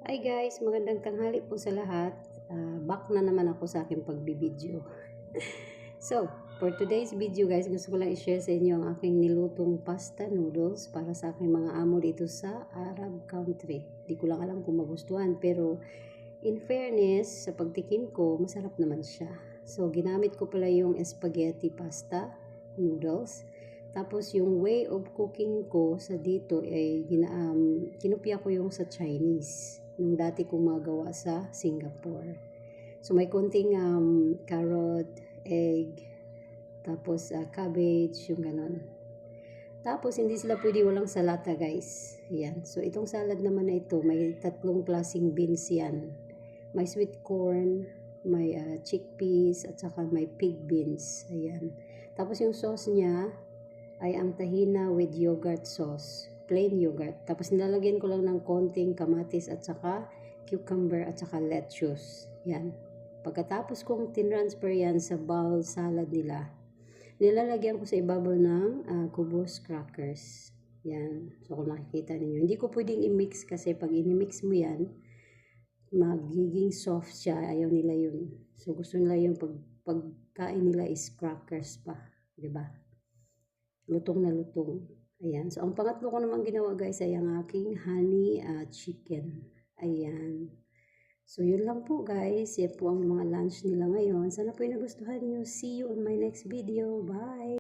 Hi guys, magandang tanghali po sa lahat. Back na naman ako sa aking pagbibideo. So, for today's video guys, gusto ko lang i-share sa inyo ang aking nilutong pasta noodles para sa aking mga amo dito sa Arab country. Di ko lang alam kung magustuhan, pero in fairness, sa pagtikim ko, masarap naman siya. So, ginamit ko pala yung spaghetti pasta noodles. Tapos yung way of cooking ko sa dito ay kinopya ko yung sa Chinese. Nung dati kong magawa sa Singapore. So may konting carrot, egg, tapos cabbage, yung ganon. Tapos hindi sila pwede walang salata guys. Yan. So itong salad naman na ito, may tatlong klaseng beans yan. May sweet corn, may chickpeas, at saka may pig beans. Ayan. Tapos yung sauce niya ay ang tahina with yogurt sauce, plain yogurt. Tapos nilalagyan ko lang ng konting kamatis at saka cucumber at saka lettuce. Yan. Pagkatapos kong tinransfer yan sa bowl salad nila, nilalagyan ko sa ibabaw ng kubos crackers. Yan. So kung nakikita ninyo, hindi ko pwedeng i-mix kasi pag in-mix mo yan, magiging soft siya. Ayaw nila yun. So gusto nila yung pagkain nila is crackers pa. Diba? Lutong na lutong. Ayan. So, ang pangatlo ko naman ginawa guys ay ang aking honey chicken. Ayan. So, yun lang po guys. Yan po ang mga lunch nila ngayon. Sana po yung nagustuhan nyo. See you on my next video. Bye!